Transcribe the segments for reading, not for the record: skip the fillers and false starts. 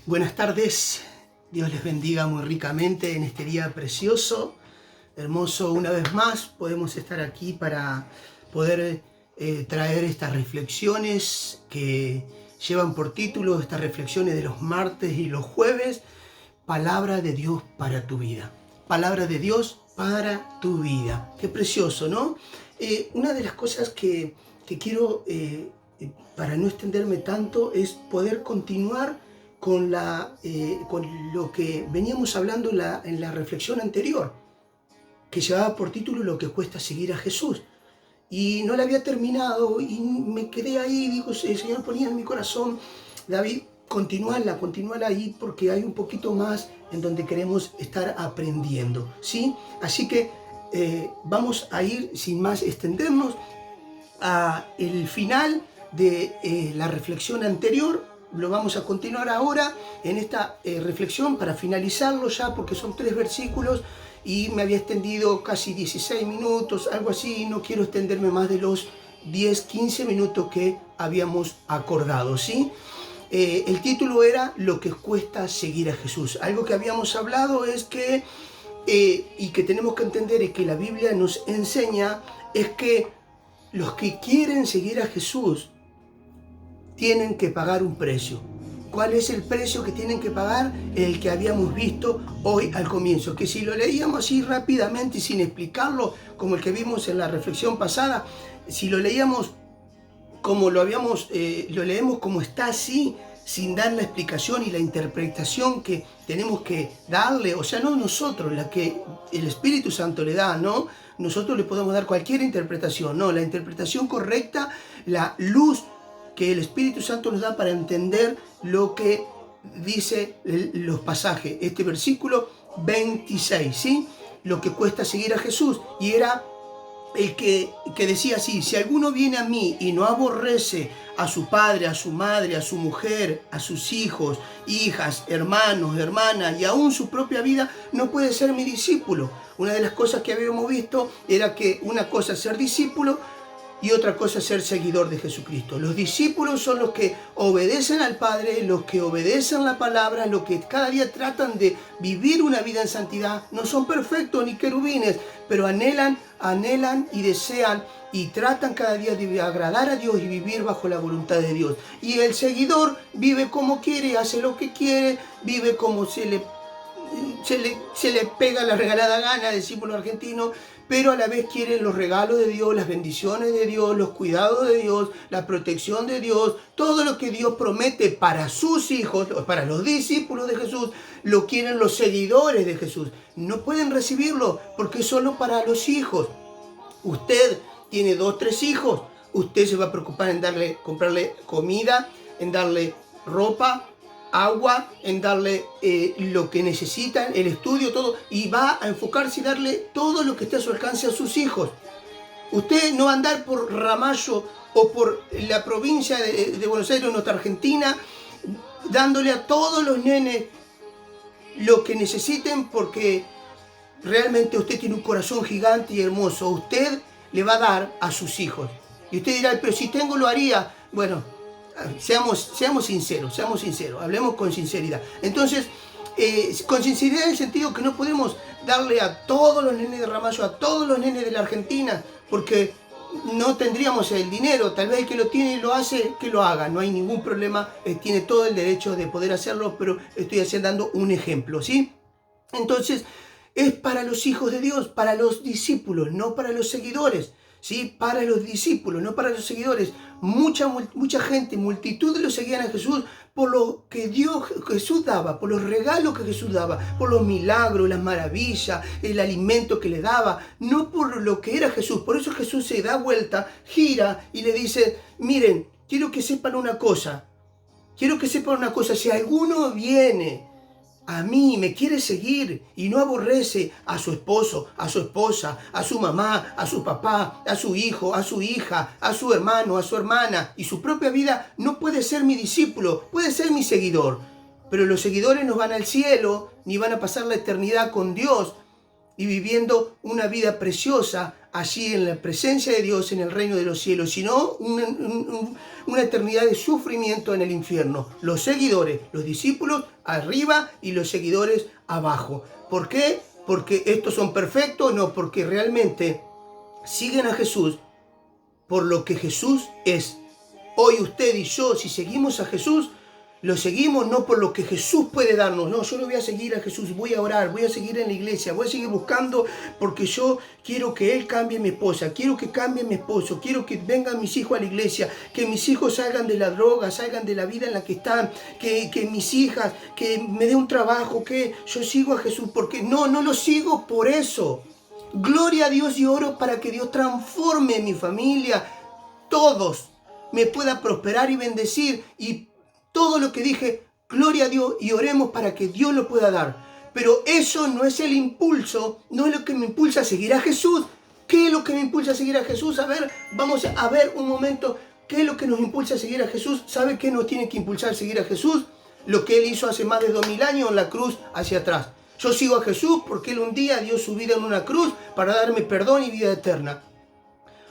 Buenas tardes, Dios les bendiga muy ricamente en este día precioso, hermoso. Una vez más podemos estar aquí para poder traer estas reflexiones que llevan por título, estas reflexiones de los martes y los jueves, Palabra de Dios para tu vida. Palabra de Dios para tu vida. Qué precioso, ¿no? Una de las cosas que quiero, para no extenderme tanto, es poder continuar con lo que veníamos hablando en la reflexión anterior, que llevaba por título Lo que cuesta seguir a Jesús. Y no la había terminado y me quedé ahí, digo, el Señor ponía en mi corazón, David, continuala ahí porque hay un poquito más en donde queremos estar aprendiendo, ¿sí? Así que vamos a ir sin más extendernos a el final de la reflexión anterior. Lo vamos a continuar ahora en esta reflexión para finalizarlo ya, porque son 3 versículos y me había extendido casi 16 minutos, algo así. No quiero extenderme más de los 10-15 minutos que habíamos acordado, ¿sí? El título era Lo que cuesta seguir a Jesús. Algo que habíamos hablado es que, y que tenemos que entender y que la Biblia nos enseña, es que los que quieren seguir a Jesús tienen que pagar un precio. ¿Cuál es el precio que tienen que pagar? El que habíamos visto hoy al comienzo, que si lo leíamos así rápidamente y sin explicarlo, como el que vimos en la reflexión pasada, si lo leíamos como lo leemos como está así, sin dar la explicación y la interpretación que tenemos que darle, o sea, no nosotros, la que el Espíritu Santo le da, ¿no? Nosotros le podemos dar cualquier interpretación, no, la interpretación correcta, la luz que el Espíritu Santo nos da para entender lo que dice los pasajes. Este versículo 26, ¿sí? Lo que cuesta seguir a Jesús. Y era el que decía así: si alguno viene a mí y no aborrece a su padre, a su madre, a su mujer, a sus hijos, hijas, hermanos, hermanas y aún su propia vida, no puede ser mi discípulo. Una de las cosas que habíamos visto era que una cosa es ser discípulo y otra cosa es ser seguidor de Jesucristo. Los discípulos son los que obedecen al Padre, los que obedecen la palabra, los que cada día tratan de vivir una vida en santidad. No son perfectos ni querubines, pero anhelan y desean y tratan cada día de agradar a Dios y vivir bajo la voluntad de Dios. Y el seguidor vive como quiere, hace lo que quiere, vive como se le pega la regalada gana, decimos los argentinos, pero a la vez quieren los regalos de Dios, las bendiciones de Dios, los cuidados de Dios, la protección de Dios, todo lo que Dios promete para sus hijos, para los discípulos de Jesús, lo quieren los seguidores de Jesús. No pueden recibirlo porque es solo para los hijos. Usted tiene 2, 3 hijos, usted se va a preocupar en comprarle comida, en darle ropa, agua, en darle lo que necesitan, el estudio, todo, y va a enfocarse y darle todo lo que esté a su alcance a sus hijos. Usted no va a andar por Ramallo o por la provincia de Buenos Aires, nuestra Argentina, dándole a todos los nenes lo que necesiten, porque realmente usted tiene un corazón gigante y hermoso. Usted le va a dar a sus hijos. Y usted dirá, pero si tengo lo haría. Bueno, seamos sinceros, hablemos con sinceridad. Entonces, con sinceridad en el sentido que no podemos darle a todos los nenes de Ramallo, a todos los nenes de la Argentina, porque no tendríamos el dinero. Tal vez el que lo tiene y lo hace, que lo haga, no hay ningún problema, tiene todo el derecho de poder hacerlo, pero estoy dando un ejemplo, ¿sí? Entonces, es para los hijos de Dios, para los discípulos, no para los seguidores. ¿Sí? Para los discípulos, no para los seguidores. Mucha gente, multitud de los seguían a Jesús por lo que Jesús daba, por los regalos que Jesús daba, por los milagros, las maravillas, el alimento que le daba, no por lo que era Jesús. Por eso Jesús se da vuelta, gira y le dice: miren, quiero que sepan una cosa, si alguno viene a mí, me quiere seguir y no aborrece a su esposo, a su esposa, a su mamá, a su papá, a su hijo, a su hija, a su hermano, a su hermana y su propia vida, no puede ser mi discípulo, puede ser mi seguidor. Pero los seguidores no van al cielo ni van a pasar la eternidad con Dios y viviendo una vida preciosa allí en la presencia de Dios en el reino de los cielos, sino una eternidad de sufrimiento en el infierno. Los seguidores, los discípulos arriba y los seguidores abajo. ¿Por qué? Porque estos son perfectos, no, porque realmente siguen a Jesús por lo que Jesús es. Hoy usted y yo, si seguimos a Jesús, lo seguimos no por lo que Jesús puede darnos. No, yo no voy a seguir a Jesús, voy a orar, voy a seguir en la iglesia, voy a seguir buscando porque yo quiero que Él cambie mi esposa, quiero que cambie mi esposo, quiero que vengan mis hijos a la iglesia, que mis hijos salgan de la droga, salgan de la vida en la que están, que mis hijas, que me dé un trabajo, que yo sigo a Jesús. Porque no lo sigo por eso. Gloria a Dios y oro para que Dios transforme mi familia, todos, me pueda prosperar y bendecir, y todo lo que dije, gloria a Dios y oremos para que Dios lo pueda dar. Pero eso no es el impulso, no es lo que me impulsa a seguir a Jesús. ¿Qué es lo que me impulsa a seguir a Jesús? A ver, vamos a ver un momento. ¿Qué es lo que nos impulsa a seguir a Jesús? ¿Sabe qué nos tiene que impulsar a seguir a Jesús? Lo que Él hizo hace más de 2000 años en la cruz hacia atrás. Yo sigo a Jesús porque Él un día dio su vida en una cruz para darme perdón y vida eterna.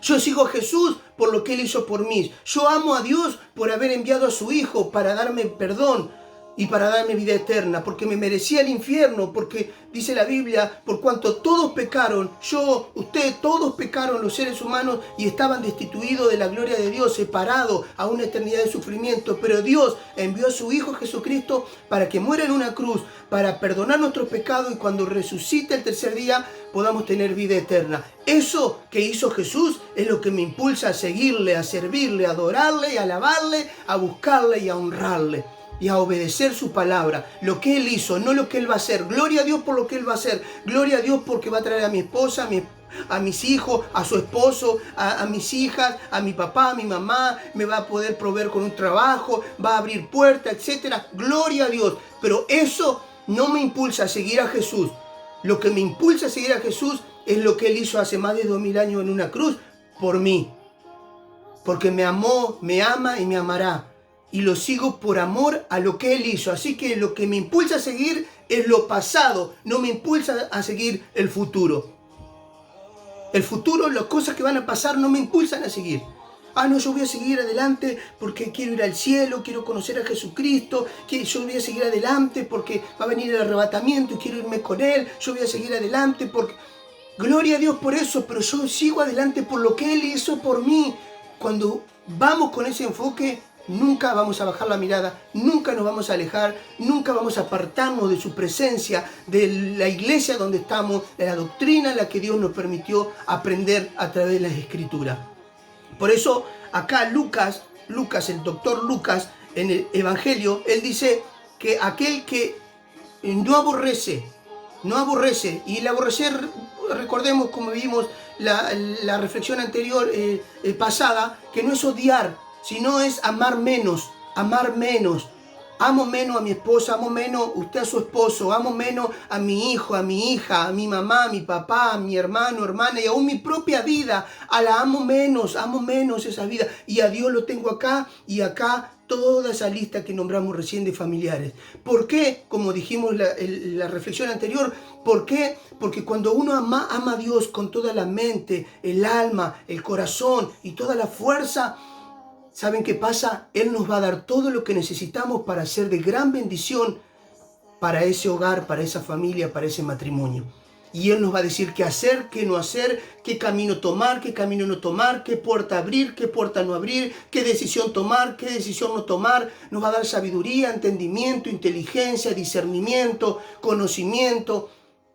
Yo sigo a Jesús por lo que Él hizo por mí. Yo amo a Dios por haber enviado a su Hijo para darme perdón y para darme vida eterna, porque me merecía el infierno, porque dice la Biblia, por cuanto todos pecaron, yo, usted, todos pecaron los seres humanos y estaban destituidos de la gloria de Dios, separados a una eternidad de sufrimiento. Pero Dios envió a su Hijo Jesucristo para que muera en una cruz, para perdonar nuestros pecados, y cuando resucite el tercer día podamos tener vida eterna. Eso que hizo Jesús es lo que me impulsa a seguirle, a servirle, a adorarle, a alabarle, a buscarle y a honrarle y a obedecer su palabra. Lo que Él hizo, no lo que Él va a hacer. Gloria a Dios por lo que Él va a hacer. Gloria a Dios porque va a traer a mi esposa, a mis hijos, a su esposo, a mis hijas, a mi papá, a mi mamá. Me va a poder proveer con un trabajo, va a abrir puertas, etc. Gloria a Dios. Pero eso no me impulsa a seguir a Jesús. Lo que me impulsa a seguir a Jesús es lo que Él hizo hace más de 2000 años en una cruz por mí. Porque me amó, me ama y me amará. Y lo sigo por amor a lo que Él hizo. Así que lo que me impulsa a seguir es lo pasado, no me impulsa a seguir el futuro. El futuro, las cosas que van a pasar no me impulsan a seguir. No, yo voy a seguir adelante porque quiero ir al cielo, quiero conocer a Jesucristo, yo voy a seguir adelante porque va a venir el arrebatamiento y quiero irme con Él, yo voy a seguir adelante porque... Gloria a Dios por eso, pero yo sigo adelante por lo que Él hizo por mí. Cuando vamos con ese enfoque, nunca vamos a bajar la mirada, nunca nos vamos a alejar, nunca vamos a apartarnos de su presencia, de la iglesia donde estamos, de la doctrina en la que Dios nos permitió aprender a través de las Escrituras. Por eso acá Lucas, el doctor Lucas, en el Evangelio, él dice que aquel que no aborrece, y el aborrecer, recordemos como vimos la reflexión anterior, pasada, que no es odiar, sino es amar menos. Amo menos a mi esposa, amo menos usted a su esposo, amo menos a mi hijo, a mi hija, a mi mamá, a mi papá, a mi hermano, hermana, y aún mi propia vida. Amo menos esa vida. Y a Dios lo tengo acá y acá, toda esa lista que nombramos recién de familiares. ¿Por qué? Como dijimos la reflexión anterior, ¿por qué? Porque cuando uno ama a Dios con toda la mente, el alma, el corazón y toda la fuerza, ¿saben qué pasa? Él nos va a dar todo lo que necesitamos para ser de gran bendición para ese hogar, para esa familia, para ese matrimonio. Y Él nos va a decir qué hacer, qué no hacer, qué camino tomar, qué camino no tomar, qué puerta abrir, qué puerta no abrir, qué decisión tomar, qué decisión no tomar. Nos va a dar sabiduría, entendimiento, inteligencia, discernimiento, conocimiento,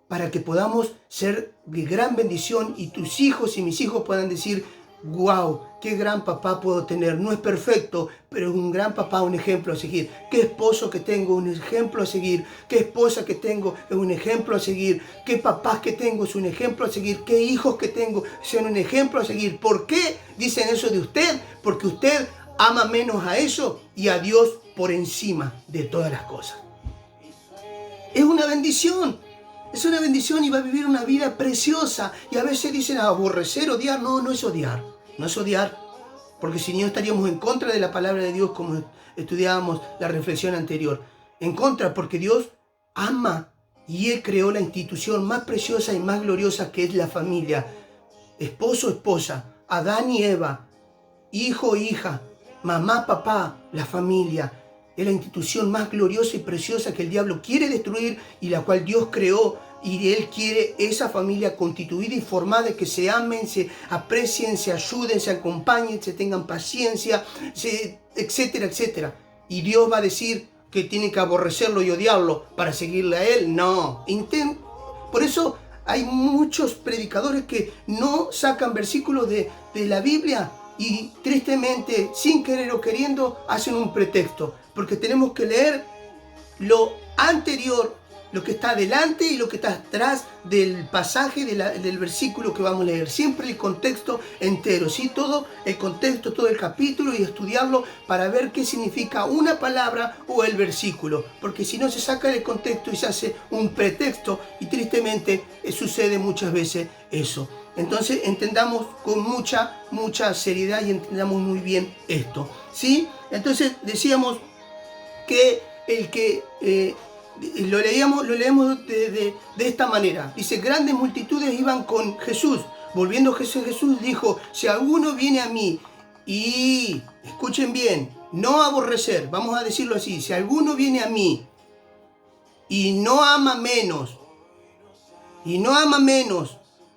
para que podamos ser de gran bendición y tus hijos y mis hijos puedan decir: wow, qué gran papá puedo tener. No es perfecto, pero es un gran papá, un ejemplo a seguir. Qué esposo que tengo, un ejemplo a seguir. Qué esposa que tengo, es un ejemplo a seguir. Qué papás que tengo, es un ejemplo a seguir. Qué hijos que tengo, son un ejemplo a seguir. ¿Por qué dicen eso de usted? Porque usted ama menos a eso y a Dios por encima de todas las cosas. Es una bendición. Es una bendición y va a vivir una vida preciosa. Y a veces dicen aborrecer, odiar. No es odiar. No es odiar. Porque si no estaríamos en contra de la palabra de Dios, como estudiábamos la reflexión anterior. En contra, porque Dios ama y Él creó la institución más preciosa y más gloriosa que es la familia. esposo, esposa, Adán y Eva, hijo, hija, mamá, papá, la familia. Es la institución más gloriosa y preciosa que el diablo quiere destruir y la cual Dios creó. Y Él quiere esa familia constituida y formada, que se amen, se aprecien, se ayuden, se acompañen, se tengan paciencia, etcétera, etcétera. Y Dios va a decir que tienen que aborrecerlo y odiarlo para seguirle a Él. No. Por eso hay muchos predicadores que no sacan versículos de la Biblia y tristemente, sin querer o queriendo, hacen un pretexto. Porque tenemos que leer lo anterior, lo que está delante y lo que está atrás del pasaje del versículo que vamos a leer. Siempre el contexto entero, ¿sí? Todo el contexto, todo el capítulo, y estudiarlo para ver qué significa una palabra o el versículo. Porque si no, se saca del contexto y se hace un pretexto, y tristemente sucede muchas veces eso. Entonces entendamos con mucha seriedad y entendamos muy bien esto, ¿sí? Entonces decíamos que el que lo leemos de esta manera. Dice: grandes multitudes iban con Jesús. Volviendo Jesús dijo: si alguno viene a mí, y escuchen bien, no aborrecer, vamos a decirlo así: si alguno viene a mí y no ama menos,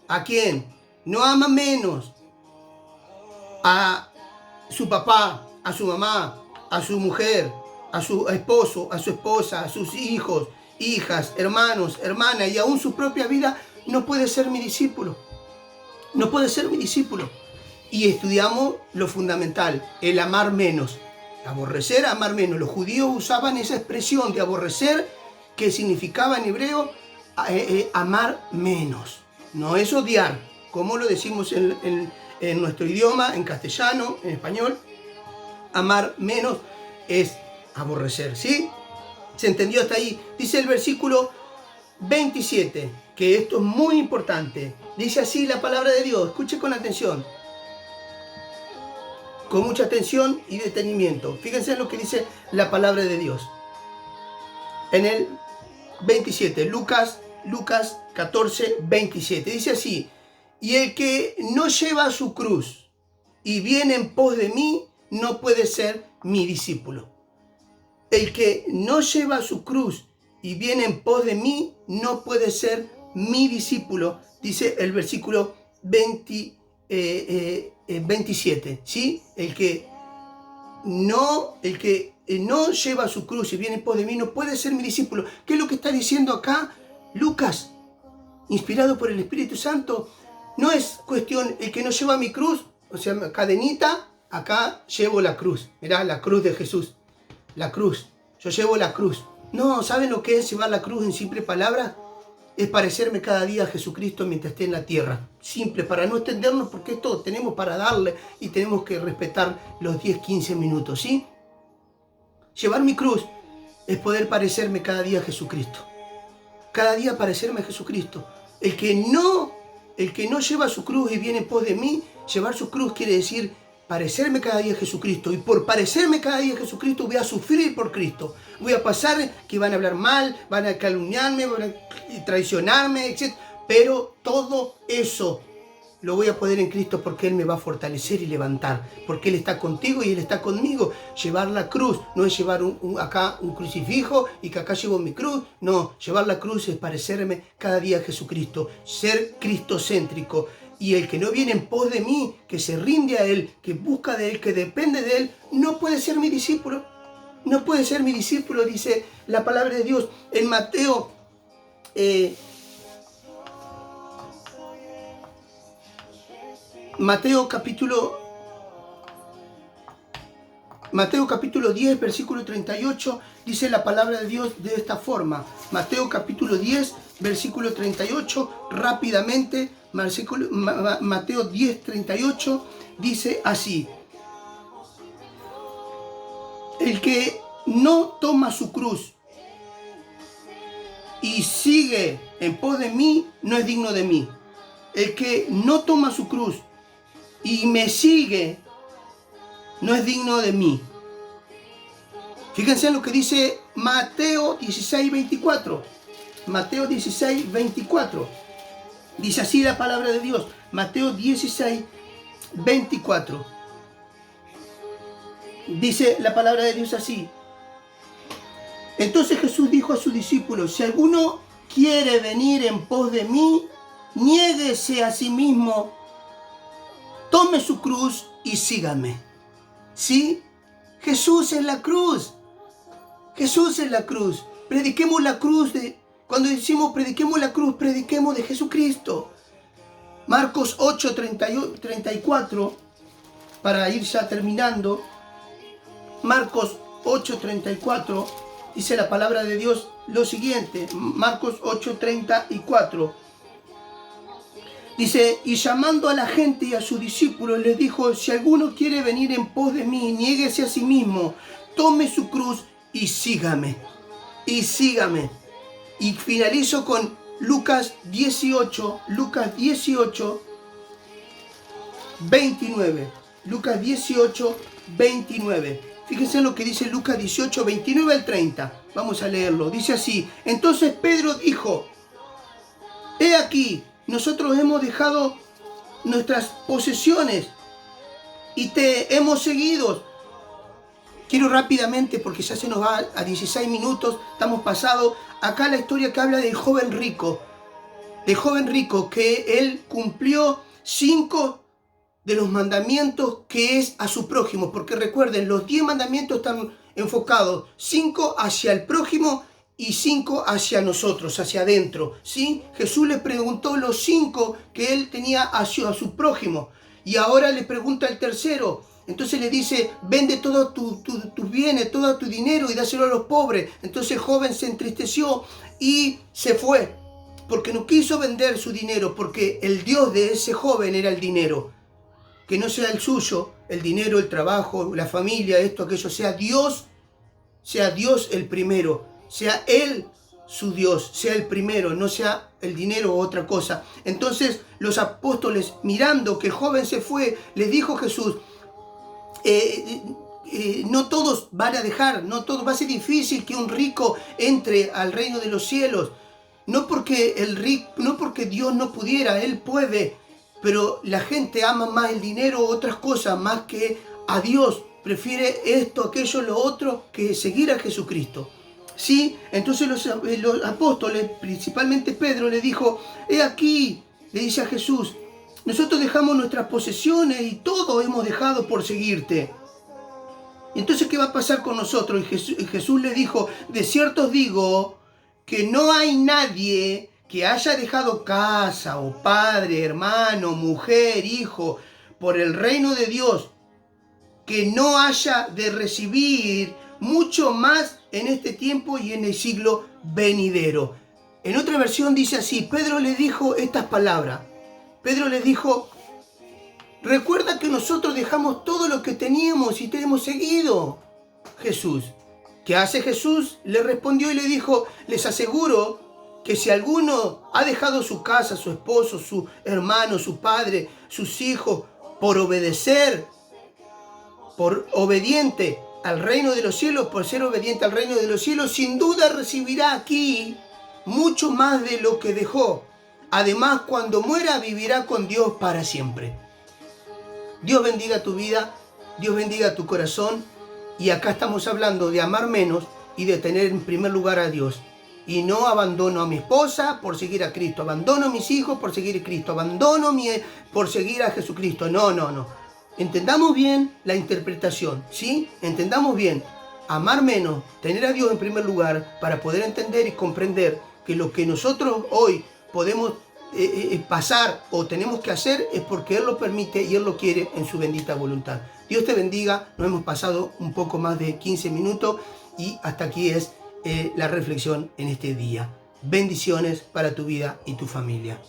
¿a quién? No ama menos a su papá, a su mamá, a su mujer, a su esposo, a su esposa, a sus hijos, hijas, hermanos, hermanas, y aún su propia vida, no puede ser mi discípulo. No puede ser mi discípulo. Y estudiamos lo fundamental, el amar menos. Aborrecer, amar menos. Los judíos usaban esa expresión de aborrecer, que significaba en hebreo amar menos. No es odiar, como lo decimos en nuestro idioma, en castellano, en español. Amar menos es aborrecer, ¿sí? ¿Se entendió hasta ahí? Dice el versículo 27, que esto es muy importante. Dice así la palabra de Dios. Escuche con atención. Con mucha atención y detenimiento. Fíjense en lo que dice la palabra de Dios. En el 27, Lucas 14, 27. Dice así: y el que no lleva su cruz y viene en pos de mí, no puede ser mi discípulo. El que no lleva su cruz y viene en pos de mí, no puede ser mi discípulo, dice el versículo 27, ¿sí? El que no lleva su cruz y viene en pos de mí, no puede ser mi discípulo. ¿Qué es lo que está diciendo acá Lucas, inspirado por el Espíritu Santo? No es cuestión, el que no lleva mi cruz, o sea, cadenita, acá llevo la cruz. Mirá, la cruz de Jesús. La cruz. Yo llevo la cruz. No, ¿saben lo que es llevar la cruz en simple palabra? Es parecerme cada día a Jesucristo mientras esté en la tierra. Simple, para no extendernos, porque esto tenemos para darle y tenemos que respetar los 10-15 minutos, ¿sí? Llevar mi cruz es poder parecerme cada día a Jesucristo. Cada día parecerme a Jesucristo. El que no lleva su cruz y viene en pos de mí, llevar su cruz quiere decir parecerme cada día a Jesucristo. Y por parecerme cada día a Jesucristo voy a sufrir por Cristo. Voy a pasar que van a hablar mal, van a calumniarme, van a traicionarme, etc. Pero todo eso lo voy a poder en Cristo, porque Él me va a fortalecer y levantar. Porque Él está contigo y Él está conmigo. Llevar la cruz no es llevar acá un crucifijo y que acá llevo mi cruz. No, llevar la cruz es parecerme cada día a Jesucristo. Ser cristocéntrico. Y el que no viene en pos de mí, que se rinde a Él, que busca de Él, que depende de Él, no puede ser mi discípulo. No puede ser mi discípulo, dice la palabra de Dios. En Mateo, Mateo capítulo 10, versículo 38, dice la palabra de Dios de esta forma. Mateo capítulo 10, versículo 38, rápidamente. Mateo 10, 38, dice así: el que no toma su cruz y sigue en pos de mí, no es digno de mí. El que no toma su cruz y me sigue, no es digno de mí. Fíjense en lo que dice Mateo 16, 24. Mateo 16, 24. Dice así la palabra de Dios, Mateo 16, 24. Dice la palabra de Dios así. Entonces Jesús dijo a sus discípulos, si alguno quiere venir en pos de mí, niéguese a sí mismo, tome su cruz y sígame. ¿Sí? Jesús es la cruz. Jesús es la cruz. Prediquemos la cruz cuando decimos prediquemos la cruz, prediquemos de Jesucristo. Marcos 8, 34, para ir ya terminando. Marcos 8, 34, dice la palabra de Dios lo siguiente. Marcos 8, 34. Dice, y llamando a la gente y a sus discípulos, les dijo, si alguno quiere venir en pos de mí, niéguese a sí mismo, tome su cruz y sígame. Y sígame. Y finalizo con Lucas 18, 29. Lucas 18, 29. Fíjense lo que dice Lucas 18, 29 al 30. Vamos a leerlo. Dice así, entonces Pedro dijo, he aquí, nosotros hemos dejado nuestras posesiones y te hemos seguido. Quiero rápidamente, porque ya se nos va a 16 minutos, estamos pasados. Acá la historia que habla del joven rico. Del joven rico que él cumplió 5 de los mandamientos que es a su prójimo. Porque recuerden, los 10 mandamientos están enfocados 5 hacia el prójimo y 5 hacia nosotros, hacia adentro, ¿sí? Jesús le preguntó los 5 que él tenía hacia su prójimo. Y ahora le pregunta el tercero. Entonces le dice, vende todos tus bienes, todo tu dinero y dáselo a los pobres. Entonces el joven se entristeció y se fue. Porque no quiso vender su dinero, porque el Dios de ese joven era el dinero. Que no sea el suyo, el dinero, el trabajo, la familia, esto, aquello, sea Dios el primero. Sea Él su Dios, sea el primero, no sea el dinero o otra cosa. Entonces los apóstoles, mirando que el joven se fue, les dijo Jesús, no todos van a dejar, no todos, va a ser difícil que un rico entre al reino de los cielos. No porque Dios no pudiera, Él puede, pero la gente ama más el dinero o otras cosas más que a Dios. Prefiere esto, aquello, lo otro, que seguir a Jesucristo. ¿Sí? Entonces los apóstoles, principalmente Pedro, le dijo, he aquí, le dice a Jesús, nosotros dejamos nuestras posesiones y todo hemos dejado por seguirte. Y entonces, ¿qué va a pasar con nosotros? Y Jesús le dijo, de cierto os digo que no hay nadie que haya dejado casa o padre, hermano, mujer, hijo, por el reino de Dios, que no haya de recibir mucho más en este tiempo y en el siglo venidero. En otra versión dice así, Pedro le dijo estas palabras. Pedro les dijo, recuerda que nosotros dejamos todo lo que teníamos y te hemos seguido. Jesús. ¿Qué hace Jesús? Le respondió y le dijo, les aseguro que si alguno ha dejado su casa, su esposo, su hermano, su padre, sus hijos, por obedecer, por obediente al reino de los cielos, por ser obediente al reino de los cielos, sin duda recibirá aquí mucho más de lo que dejó. Además, cuando muera, vivirá con Dios para siempre. Dios bendiga tu vida, Dios bendiga tu corazón. Y acá estamos hablando de amar menos y de tener en primer lugar a Dios. Y no abandono a mi esposa por seguir a Cristo, abandono a mis hijos por seguir a Cristo, abandono por seguir a Jesucristo. No. Entendamos bien la interpretación, ¿sí? Entendamos bien. Amar menos, tener a Dios en primer lugar para poder entender y comprender que lo que nosotros hoy podemos pasar o tenemos que hacer es porque Él lo permite y Él lo quiere en su bendita voluntad. Dios te bendiga. Nos hemos pasado un poco más de 15 minutos y hasta aquí es la reflexión en este día. Bendiciones para tu vida y tu familia.